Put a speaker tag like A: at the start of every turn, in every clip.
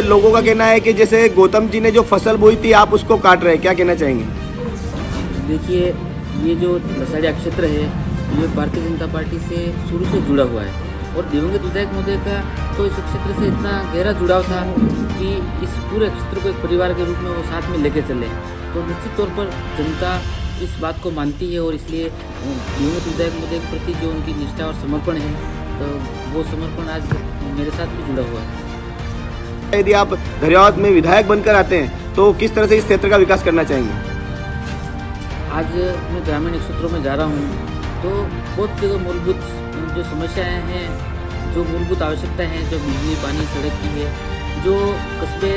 A: लोगों का कहना है कि जैसे गौतम जी ने जो फसल बोई थी आप उसको काट रहे हैं, क्या कहना चाहेंगे?
B: देखिए, ये जो लसाड़िया क्षेत्र है ये भारतीय जनता पार्टी से शुरू से जुड़ा हुआ है और दिवंगत विधायक महोदय का तो इस क्षेत्र से इतना गहरा जुड़ाव था कि इस पूरे क्षेत्र को एक परिवार के रूप में वो साथ में लेके चले। तो निश्चित तौर पर जनता इस बात को मानती है और इसलिए दिवंगत विधायक महोदय के प्रति जो उनकी निष्ठा और समर्पण है तो वो समर्पण आज मेरे साथ भी जुड़ा हुआ है।
A: यदि आप धरियावद में विधायक बनकर आते हैं तो किस तरह से इस क्षेत्र का विकास करना चाहेंगे?
B: आज मैं ग्रामीण क्षेत्रों में जा रहा हूँ तो बहुत जगह मूलभूत जो समस्याएं हैं, जो मूलभूत आवश्यकताएं हैं, जो बिजली, पानी, सड़क की है, जो कस्बे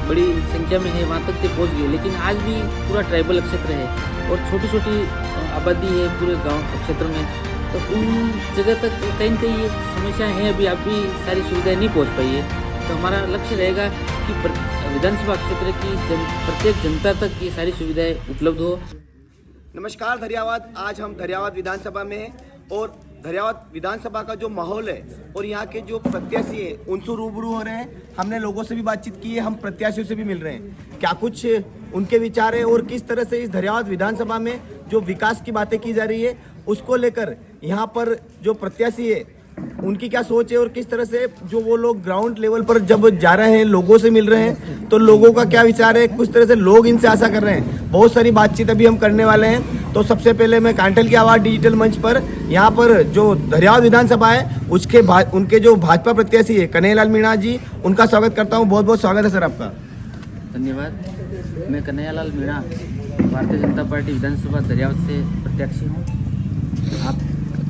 B: बड़ी संख्या में है वहाँ तक के पहुँच गए, लेकिन आज भी पूरा ट्राइबल क्षेत्र है और छोटी छोटी आबादी है पूरे गांव क्षेत्र में। तो उन जगह तक कहीं कहीं ये समस्याएं हैं, अभी सारी सुविधाएं नहीं पहुँच पाई है। तो हमारा लक्ष्य रहेगा कि विधानसभा क्षेत्र की प्रत्येक जनता तक ये सारी सुविधाएं उपलब्ध हो।
A: नमस्कार धरियावद, आज हम धरियावद विधानसभा में हैं और धरियावद विधानसभा का जो माहौल है और यहाँ के जो प्रत्याशी हैं उनसे रूबरू हो रहे हैं। हमने लोगों से भी बातचीत की है, हम प्रत्याशियों से भी मिल रहे हैं। क्या कुछ उनके विचार है और किस तरह से इस धरियावद विधानसभा में जो विकास की बातें की जा रही है उसको लेकर यहाँ पर जो प्रत्याशी है उनकी क्या सोच है और किस तरह से जो वो लोग ग्राउंड लेवल पर जब जा रहे हैं, लोगों से मिल रहे हैं तो लोगों का क्या विचार है, कुछ तरह से लोग इनसे आशा कर रहे हैं। बहुत सारी बातचीत अभी हम करने वाले हैं। तो सबसे पहले मैं कांठल की आवाज़ डिजिटल मंच पर यहाँ पर जो धरियावद विधानसभा है उनके जो भाजपा प्रत्याशी है कन्हैयालाल मीणा जी, उनका स्वागत करता हूँ। बहुत बहुत स्वागत है सर आपका।
B: धन्यवाद। मैं कन्हैयालाल मीणा, भारतीय जनता पार्टी विधानसभा धरियावद से प्रत्याशी हूँ। आप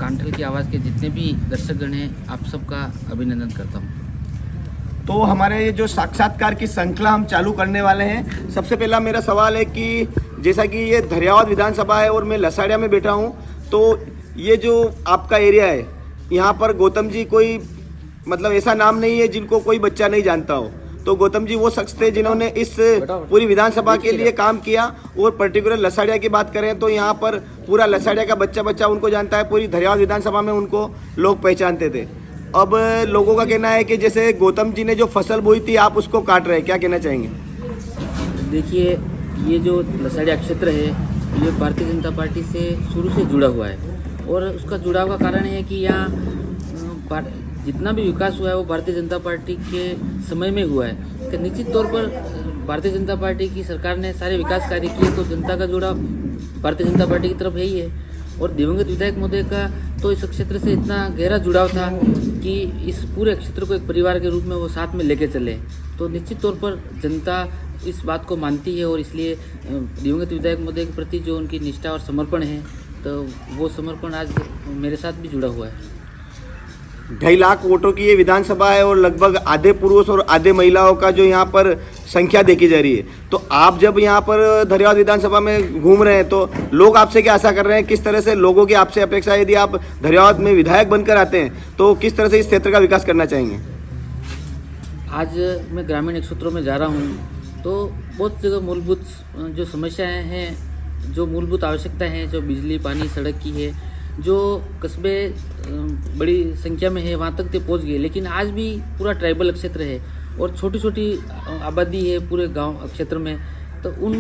B: कांठल की आवाज़ के जितने भी दर्शकगण हैं आप सबका अभिनंदन करता हूँ।
A: तो हमारे ये जो साक्षात्कार की श्रृंखला हम चालू करने वाले हैं, सबसे पहला मेरा सवाल है कि जैसा कि ये धरियावद विधानसभा है और मैं लसाड़िया में बैठा हूँ, तो ये जो आपका एरिया है यहाँ पर गौतम जी कोई मतलब ऐसा नाम नहीं है जिनको कोई बच्चा नहीं जानता हो। तो गौतम जी वो शख्स थे जिन्होंने इस पूरी विधानसभा के लिए काम किया और पर्टिकुलर लसाड़िया की बात करें तो यहाँ पर पूरा लसाड़िया का बच्चा उनको जानता है। पूरी धरियावद विधानसभा में उनको लोग पहचानते थे। अब लोगों का कहना है कि जैसे गौतम जी ने जो फसल बोई थी आप उसको काट रहे हैं, क्या कहना चाहेंगे?
B: देखिए, ये जो लसाड़िया क्षेत्र है ये भारतीय जनता पार्टी से शुरू से जुड़ा हुआ है और उसका जुड़ाव का कारण है कि यहाँ जितना भी विकास हुआ है वो भारतीय जनता पार्टी के समय में हुआ है। तो निश्चित तौर पर भारतीय जनता पार्टी की सरकार ने सारे विकास कार्य किए तो जनता का जुड़ाव भारतीय जनता पार्टी की तरफ है ही है। और दिवंगत विधायक महोदय का तो इस क्षेत्र से इतना गहरा जुड़ाव था कि इस पूरे क्षेत्र को एक परिवार के रूप में वो साथ में लेके चले। तो निश्चित तौर पर जनता इस बात को मानती है और इसलिए दिवंगत विधायक महोदय के प्रति जो उनकी निष्ठा और समर्पण है तो वो समर्पण आज मेरे साथ भी जुड़ा हुआ है।
A: 2.5 लाख वोटों की ये विधानसभा है और लगभग आधे पुरुष और आधे महिलाओं का जो यहाँ पर संख्या देखी जा रही है। तो आप जब यहाँ पर धरियावद विधानसभा में घूम रहे हैं तो लोग आपसे क्या आशा कर रहे हैं, किस तरह से लोगों की आपसे अपेक्षा है? यदि आप धरियावद में विधायक बनकर आते हैं तो किस तरह से इस क्षेत्र का विकास करना चाहेंगे?
B: आज मैं ग्रामीण क्षेत्रों में जा रहा हूँ तो बहुत जगह मूलभूत जो समस्याएं हैं, जो मूलभूत आवश्यकताएं हैं, जो बिजली, पानी, सड़क की है, जो कस्बे बड़ी संख्या में है वहाँ तक के पहुँच गए, लेकिन आज भी पूरा ट्राइबल क्षेत्र है और छोटी छोटी आबादी है पूरे गांव क्षेत्र में। तो उन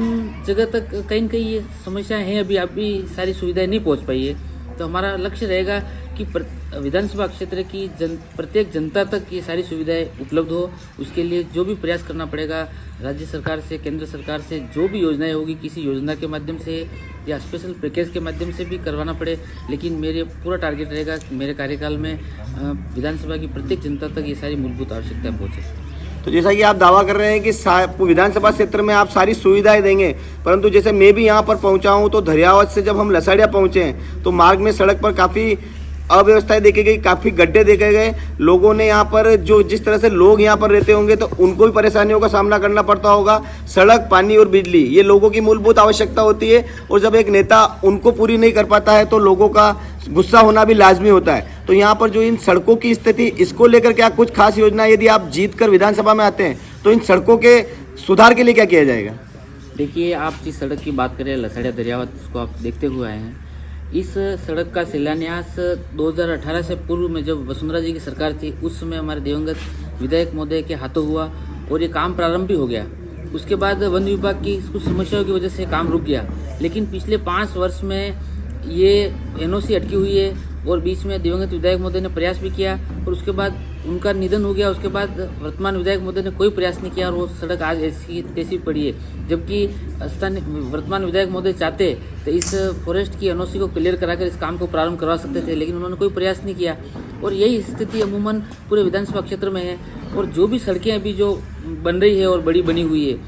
B: जगह तक कहीं कहीं ये समस्याएं हैं, अभी सारी सुविधाएं नहीं पहुँच पाई है। तो हमारा लक्ष्य रहेगा कि विधानसभा क्षेत्र की प्रत्येक जनता तक ये सारी सुविधाएं उपलब्ध हो। उसके लिए जो भी प्रयास करना पड़ेगा राज्य सरकार से, केंद्र सरकार से, जो भी योजनाएं होगी किसी योजना के माध्यम से या स्पेशल पैकेज के माध्यम से भी करवाना पड़े, लेकिन मेरे पूरा टारगेट रहेगा कि मेरे कार्यकाल में विधानसभा की प्रत्येक जनता तक ये सारी मूलभूत आवश्यकताएं पहुँचे।
A: तो जैसा कि आप दावा कर रहे हैं कि विधानसभा क्षेत्र में आप सारी सुविधाएं देंगे, परंतु जैसे मैं भी यहाँ पर पहुँचा हूँ तो धरियावद से जब हम लसाड़िया पहुँचे हैं तो मार्ग में सड़क पर काफ़ी अव्यवस्थाएं देखी गई, काफ़ी गड्ढे देखे गए। लोगों ने यहाँ पर जो जिस तरह से लोग यहाँ पर रहते होंगे तो उनको भी परेशानियों का सामना करना पड़ता होगा। सड़क, पानी और बिजली ये लोगों की मूलभूत आवश्यकता होती है और जब एक नेता उनको पूरी नहीं कर पाता है तो लोगों का गुस्सा होना भी लाजमी होता है। तो यहाँ पर जो इन सड़कों की स्थिति, इसको लेकर क्या कुछ खास योजना, यदि आप जीत कर विधानसभा में आते हैं तो इन सड़कों के सुधार के लिए क्या किया जाएगा?
B: देखिए, आप जिस सड़क की बात करें लसाड़िया धरियावद, उसको आप देखते हुए आए हैं। इस सड़क का शिलान्यास 2018 से पूर्व में जब वसुंधरा जी की सरकार थी उस समय हमारे दिवंगत विधायक महोदय के हाथों हुआ और ये काम प्रारंभ भी हो गया। उसके बाद वन विभाग की कुछ समस्याओं की वजह से काम रुक गया, लेकिन पिछले 5 वर्ष में ये एनओसी अटकी हुई है और बीच में दिवंगत विधायक महोदय ने प्रयास भी किया और उसके बाद उनका निधन हो गया। उसके बाद वर्तमान विधायक महोदय ने कोई प्रयास नहीं किया और वो सड़क आज ऐसी तैसी पड़ी है। जबकि स्थानीय वर्तमान विधायक महोदय चाहते तो इस फॉरेस्ट की एनओसी को क्लियर कराकर इस काम को प्रारंभ करवा सकते थे, लेकिन उन्होंने कोई प्रयास नहीं किया और यही स्थिति अमूमन पूरे विधानसभा क्षेत्र में है। और जो भी सड़कें अभी जो बन रही है और बड़ी बनी हुई है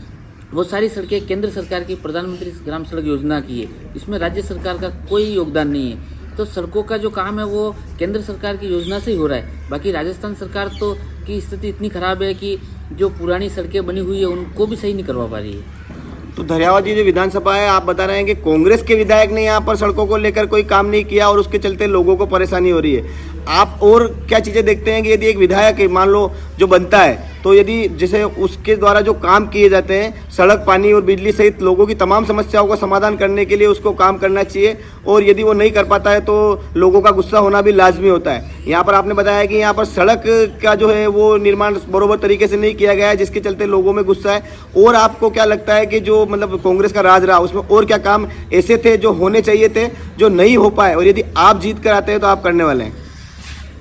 B: वो सारी सड़कें केंद्र सरकार की प्रधानमंत्री ग्राम सड़क योजना की है, इसमें राज्य सरकार का कोई योगदान नहीं है। तो सड़कों का जो काम है वो केंद्र सरकार की योजना से ही हो रहा है। बाकी राजस्थान सरकार तो की स्थिति इतनी खराब है कि जो पुरानी सड़कें बनी हुई है उनको भी सही नहीं करवा पा रही है।
A: तो धरियावाद जी जो विधानसभा है, आप बता रहे हैं कि कांग्रेस के विधायक ने यहाँ पर सड़कों को लेकर कोई काम नहीं किया और उसके चलते लोगों को परेशानी हो रही है। आप और क्या चीज़ें देखते हैं कि यदि एक विधायक मान लो जो बनता है तो यदि जैसे उसके द्वारा जो काम किए जाते हैं सड़क, पानी और बिजली सहित लोगों की तमाम समस्याओं का समाधान करने के लिए उसको काम करना चाहिए, और यदि वो नहीं कर पाता है तो लोगों का गुस्सा होना भी लाजमी होता है। यहाँ पर आपने बताया कि यहाँ पर सड़क का जो है वो निर्माण बरोबर तरीके से नहीं किया गया है, जिसके चलते लोगों में गुस्सा है। और आपको क्या लगता है कि जो मतलब कांग्रेस का राज रहा उसमें और क्या काम ऐसे थे जो होने चाहिए थे जो नहीं हो पाए, और यदि आप जीत कर आते हैं तो आप करने वाले हैं?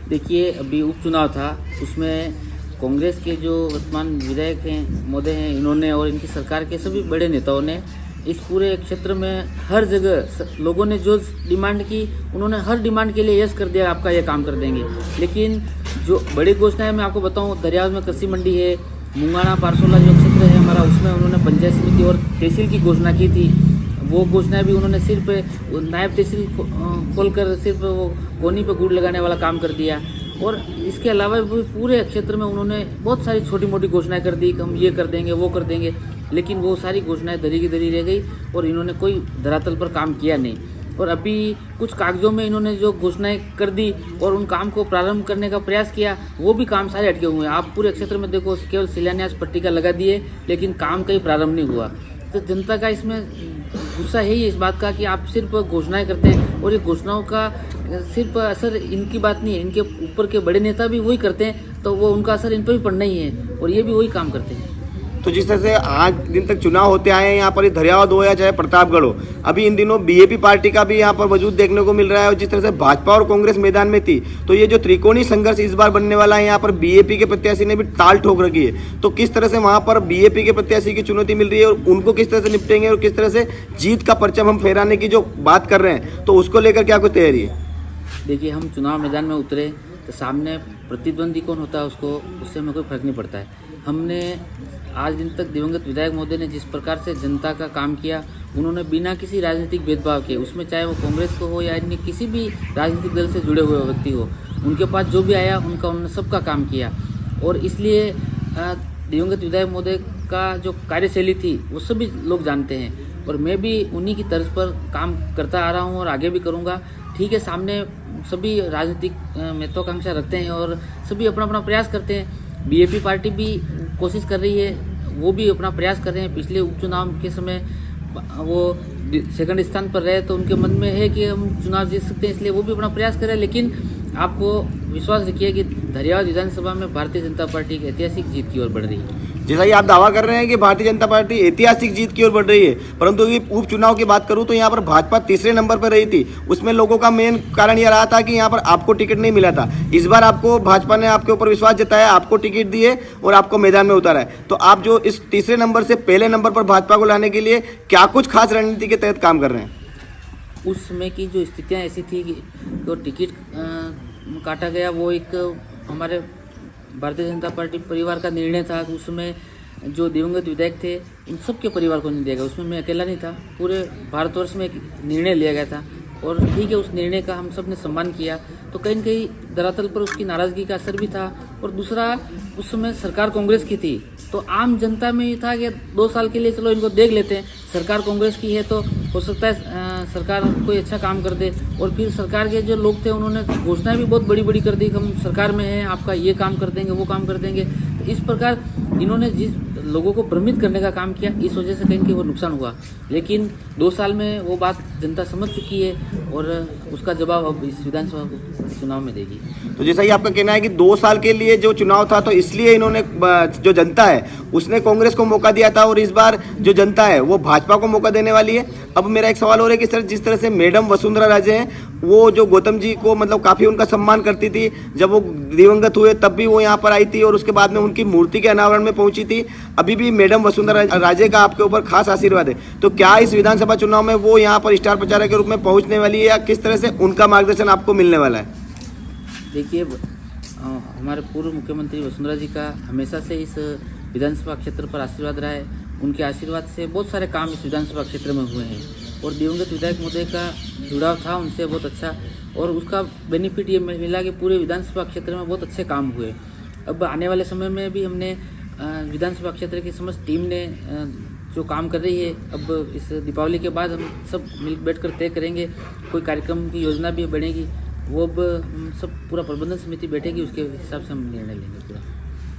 B: देखिए, अभी उपचुनाव था, उसमें कांग्रेस के जो वर्तमान विधायक हैं महोदय हैं, इन्होंने और इनकी सरकार के सभी बड़े नेताओं ने इस पूरे क्षेत्र में हर जगह लोगों ने जो डिमांड की उन्होंने हर डिमांड के लिए यस कर दिया, आपका ये काम कर देंगे। लेकिन जो बड़ी घोषणाएं मैं आपको बताऊं, दरियाव में कृषि मंडी है, मुंगाना पारसोला जो क्षेत्र है हमारा, उसमें उन्होंने पंचायत समिति और तहसील की घोषणा की थी। वो घोषणाएं भी उन्होंने सिर्फ नायब तहसील खोलकर सिर्फ वो कोनी पे गुड़ लगाने वाला काम कर दिया। और इसके अलावा भी पूरे क्षेत्र में उन्होंने बहुत सारी छोटी मोटी घोषणाएं कर दी कि हम ये कर देंगे वो कर देंगे, लेकिन वो सारी घोषणाएं धरी की धरी रह गई और इन्होंने कोई धरातल पर काम किया नहीं। और अभी कुछ कागजों में इन्होंने जो घोषणाएं कर दी और उन काम को प्रारंभ करने का प्रयास किया, वो भी काम सारे अटके हुए हैं। आप पूरे क्षेत्र में देखो, केवल शिलान्यास पट्टिका लगा दिए लेकिन काम कहीं प्रारंभ नहीं हुआ। तो जनता का इसमें गुस्सा है ही इस बात का कि आप सिर्फ घोषणाएं करते हैं और ये घोषणाओं का सिर्फ असर इनकी बात नहीं है, इनके ऊपर के बड़े नेता भी वही करते हैं, तो वो उनका असर इन पर भी पड़ना ही है और ये भी वही काम करते हैं।
A: तो जिस तरह से आज दिन तक चुनाव होते आए हैं, यहाँ पर धरियावाद हो या चाहे प्रतापगढ़ हो, अभी इन दिनों बीएपी पार्टी का भी यहाँ पर वजूद देखने को मिल रहा है। और जिस तरह से भाजपा और कांग्रेस मैदान में थी, तो ये जो त्रिकोणीय संघर्ष इस बार बनने वाला है, यहाँ पर बीएपी के प्रत्याशी ने भी ताल ठोक रखी है। तो किस तरह से वहाँ पर बीएपी के प्रत्याशी की चुनौती मिल रही है और उनको किस तरह से निपटेंगे और किस तरह से जीत का परचम हम फहराने की जो बात कर रहे हैं, तो उसको लेकर क्या कोई तैयारी है?
B: देखिए, हम चुनाव मैदान में उतरे तो सामने प्रतिद्वंदी कौन होता है उससे हमें कोई फर्क नहीं पड़ता है। हमने आज दिन तक दिवंगत विधायक महोदय ने जिस प्रकार से जनता का काम किया, उन्होंने बिना किसी राजनीतिक भेदभाव के, उसमें चाहे वो कांग्रेस को हो या अन्य किसी भी राजनीतिक दल से जुड़े हुए व्यक्ति हो, उनके पास जो भी आया उन्होंने सबका काम किया। और इसलिए दिवंगत विधायक महोदय का जो कार्यशैली थी वो सभी लोग जानते हैं और मैं भी उन्हीं की तर्ज पर काम करता आ रहा हूँ और आगे भी करूँगा। ठीक है, सामने सभी राजनीतिक महत्वाकांक्षा रखते हैं और सभी अपना अपना प्रयास करते हैं। बीएपी पार्टी भी कोशिश कर रही है, वो भी अपना प्रयास कर रहे हैं। पिछले उपचुनाव के समय वो सेकंड स्थान पर रहे तो उनके मन में है कि हम चुनाव जीत सकते हैं, इसलिए वो भी अपना प्रयास कर रहे हैं। लेकिन आपको विश्वास रखिए कि धरियावाद विधानसभा में भारतीय जनता पार्टी एक ऐतिहासिक जीत की ओर बढ़ रही है।
A: जैसा कि आप दावा कर रहे हैं कि भारतीय जनता पार्टी ऐतिहासिक जीत की ओर बढ़ रही है, परंतु ये उपचुनाव की बात करूं तो यहाँ पर भाजपा तीसरे नंबर पर रही थी। उसमें लोगों का मेन कारण यह रहा था कि यहाँ पर आपको टिकट नहीं मिला था। इस बार आपको भाजपा ने आपके ऊपर विश्वास जताया, आपको टिकट दिए और आपको मैदान में उतारा है। तो आप जो इस तीसरे नंबर से पहले नंबर पर भाजपा को लाने के लिए क्या कुछ खास रणनीति के तहत काम कर रहे हैं?
B: उस समय की जो स्थितियाँ ऐसी थी कि तो टिकट काटा गया, वो एक हमारे भारतीय जनता पार्टी परिवार का निर्णय था। उस समय जो दिवंगत विधायक थे उन सबके परिवार को नहीं दिया गया, उसमें मैं अकेला नहीं था, पूरे भारतवर्ष में एक निर्णय लिया गया था। और ठीक है, उस निर्णय का हम सब ने सम्मान किया। तो कहीं न कहीं धरातल पर उसकी नाराज़गी का असर भी था। और दूसरा, उस समय सरकार कांग्रेस की थी, तो आम जनता में ये था कि 2 साल के लिए चलो इनको देख लेते हैं, सरकार कांग्रेस की है तो हो सकता है सरकार कोई अच्छा काम कर दे। और फिर सरकार के जो लोग थे उन्होंने घोषणाएं भी बहुत बड़ी बड़ी कर दी कि हम सरकार में हैं, आपका ये काम कर देंगे वो काम कर देंगे। इस प्रकार इन्होंने जिस लोगों को भ्रमित करने का काम किया, इस वजह से कहीं कि वो नुकसान हुआ। लेकिन 2 साल में वो बात जनता समझ चुकी है और उसका जवाब अब इस विधानसभा चुनाव में देगी।
A: तो जैसा कि आपका कहना है कि 2 साल के लिए जो चुनाव था तो इसलिए इन्होंने जो जनता है उसने कांग्रेस को मौका दिया था और इस बार जो जनता है वो भाजपा को मौका देने वाली है। अब मेरा एक सवाल हो रहा है कि सर, जिस तरह से मैडम वसुंधरा राजे हैं वो जो गौतम जी को मतलब काफ़ी उनका सम्मान करती थी, जब वो दिवंगत हुए तब भी वो यहाँ पर आई थी और उसके बाद में उनकी मूर्ति के अनावरण में पहुंची थी। अभी भी मैडम वसुंधरा राजे का आपके ऊपर खास आशीर्वाद है, तो क्या इस विधानसभा चुनाव में वो यहाँ पर स्टार प्रचारक के रूप में पहुंचने वाली है या किस तरह से उनका मार्गदर्शन आपको मिलने वाला है?
B: देखिए, हमारे पूर्व मुख्यमंत्री वसुंधरा जी का हमेशा से इस विधानसभा क्षेत्र पर आशीर्वाद रहा है। उनके आशीर्वाद से बहुत सारे काम इस विधानसभा क्षेत्र में हुए हैं और दिवंगत विधायक महोदय का जुड़ाव था उनसे बहुत अच्छा, और उसका बेनिफिट ये मिला कि पूरे विधानसभा क्षेत्र में बहुत अच्छे काम हुए। अब आने वाले समय में भी हमने विधानसभा क्षेत्र की समस्त टीम ने जो काम कर रही है, अब इस दीपावली के बाद हम सब मिल बैठकर तय करेंगे, कोई कार्यक्रम की योजना भी बनेगी, वो अब हम सब पूरा प्रबंधन समिति बैठेगी, उसके हिसाब से हम निर्णय लेंगे पूरा।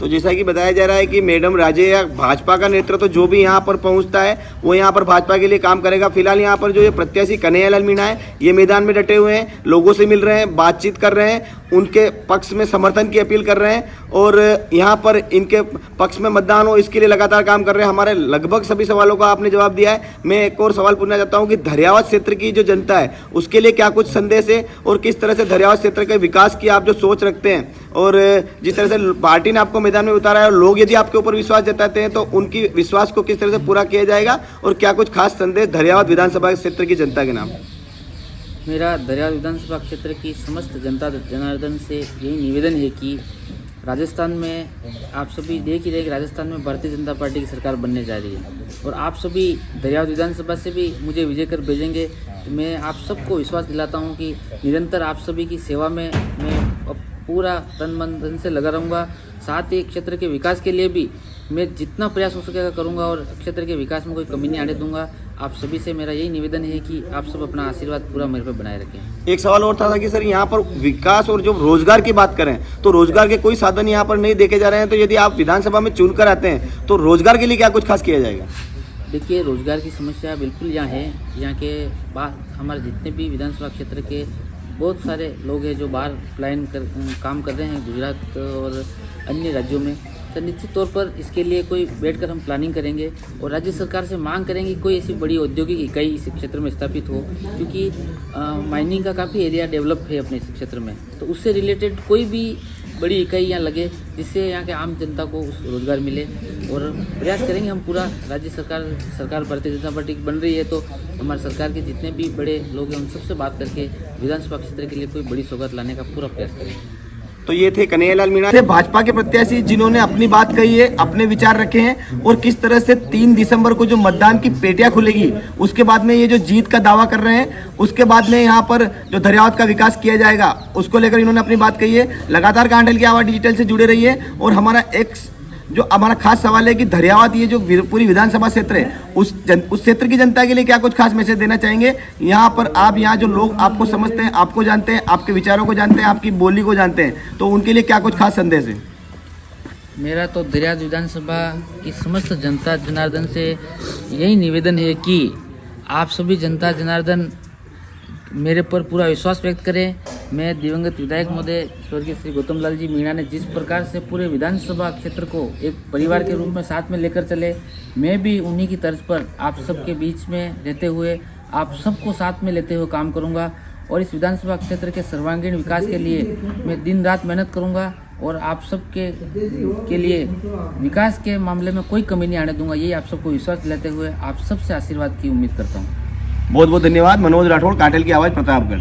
A: तो जैसा कि बताया जा रहा है कि मैडम राजे या भाजपा का नेतृत्व जो भी यहाँ पर पहुँचता है वो यहाँ पर भाजपा के लिए काम करेगा। फिलहाल यहाँ पर जो ये प्रत्याशी कन्हैयालाल मीणा है ये मैदान में डटे हुए हैं, लोगों से मिल रहे हैं, बातचीत कर रहे हैं, उनके पक्ष में समर्थन की अपील कर रहे हैं और यहाँ पर इनके पक्ष में मतदान हो इसके लिए लगातार काम कर रहे हैं। हमारे लगभग सभी सवालों का आपने जवाब दिया है। मैं एक और सवाल पूछना चाहता हूँ कि धरियावाद क्षेत्र की जो जनता है उसके लिए क्या कुछ संदेश है और किस तरह से धरियावाद क्षेत्र के विकास की आप जो सोच रखते हैं और जिस तरह से पार्टी ने आपको मैदान में उतारा है और लोग यदि आपके ऊपर विश्वास जताते हैं तो उनकी विश्वास को किस तरह से पूरा किया जाएगा और क्या कुछ खास संदेश धरियावाद विधानसभा क्षेत्र की जनता के नाम?
B: मेरा धरियावाद विधानसभा क्षेत्र की समस्त जनता जनार्दन से यही निवेदन है कि राजस्थान में आप सभी देख ही रहे कि राजस्थान में भारतीय जनता पार्टी की सरकार बनने जा रही है और आप सभी धरियावाद विधानसभा से भी मुझे विजय कर भेजेंगे। तो मैं आप सबको विश्वास दिलाता हूं कि निरंतर आप सभी की सेवा में मैं पूरा तन मन धन से लगा रहूँगा। साथ ही क्षेत्र के विकास के लिए भी मैं जितना प्रयास हो सकेगा करूँगा और क्षेत्र के विकास में कोई कमी नहीं आने दूंगा। आप सभी से मेरा यही निवेदन है कि आप सब अपना आशीर्वाद पूरा मेरे पर बनाए रखें।
A: एक सवाल और था कि सर, यहाँ पर विकास और जो रोजगार की बात करें तो रोजगार के कोई साधन यहाँ पर नहीं देखे जा रहे हैं, तो यदि आप विधानसभा में चुनकर आते हैं तो रोजगार के लिए क्या कुछ खास किया जाएगा?
B: देखिए, रोजगार की समस्या बिल्कुल यहाँ है। यहाँ के बाद हमारे जितने भी विधानसभा क्षेत्र के बहुत सारे लोग हैं जो बाहर काम कर रहे हैं, गुजरात और अन्य राज्यों में, तो निश्चित तौर पर इसके लिए कोई बैठकर हम प्लानिंग करेंगे और राज्य सरकार से मांग करेंगे कोई ऐसी बड़ी औद्योगिक इकाई इस क्षेत्र में स्थापित हो, क्योंकि माइनिंग का काफ़ी एरिया डेवलप है अपने इस क्षेत्र में, तो उससे रिलेटेड कोई भी बड़ी इकाई यहाँ लगे जिससे यहाँ के आम जनता को उस रोजगार मिले। और प्रयास करेंगे हम पूरा। राज्य सरकार भारतीय जनता पार्टी की बन रही है तो हमारी सरकार के जितने भी बड़े लोग हैं उन सबसे बात करके विधानसभा क्षेत्र के लिए कोई बड़ी सौगात लाने का पूरा प्रयास करेंगे।
A: तो ये थे कन्हैयालाल मीणा, भाजपा के प्रत्याशी जिन्होंने अपनी बात कही है, अपने विचार रखे हैं और किस तरह से 3 दिसंबर को जो मतदान की पेटियां खुलेगी उसके बाद में ये जो जीत का दावा कर रहे हैं, उसके बाद में यहाँ पर जो धरियावाद का विकास किया जाएगा उसको लेकर इन्होंने अपनी बात कही है। लगातार कांटेल की आवाज़ डिजिटल से जुड़े रही है और हमारा जो हमारा खास सवाल है कि धरियावाद ये जो पूरी विधानसभा क्षेत्र है उस क्षेत्र की जनता के लिए क्या कुछ खास मैसेज देना चाहेंगे? यहाँ पर आप यहाँ जो लोग आपको समझते हैं, आपको जानते हैं, आपके विचारों को जानते हैं, आपकी बोली को जानते हैं, तो उनके लिए क्या कुछ खास संदेश है?
B: मेरा तो धरियावाद विधानसभा की समस्त जनता जनार्दन से यही निवेदन है कि आप सभी जनता जनार्दन मेरे पर पूरा विश्वास व्यक्त करें। मैं दिवंगत विधायक महोदय स्वर्गीय श्री गौतम लाल जी मीणा ने जिस प्रकार से पूरे विधानसभा क्षेत्र को एक परिवार के रूप में साथ में लेकर चले, मैं भी उन्हीं की तर्ज पर आप सबके बीच में रहते हुए आप सबको साथ में लेते हुए काम करूंगा और इस विधानसभा क्षेत्र के सर्वांगीण विकास के लिए मैं दिन रात मेहनत करूंगा और आप सबके के लिए विकास के मामले में कोई कमी नहीं आने दूंगा। यही आप सबको विश्वास दिलाते हुए आप सबसे आशीर्वाद की उम्मीद करता हूँ।
A: बहुत बहुत धन्यवाद। मनोज राठौड़, कांटेल की आवाज़, प्रतापगढ़।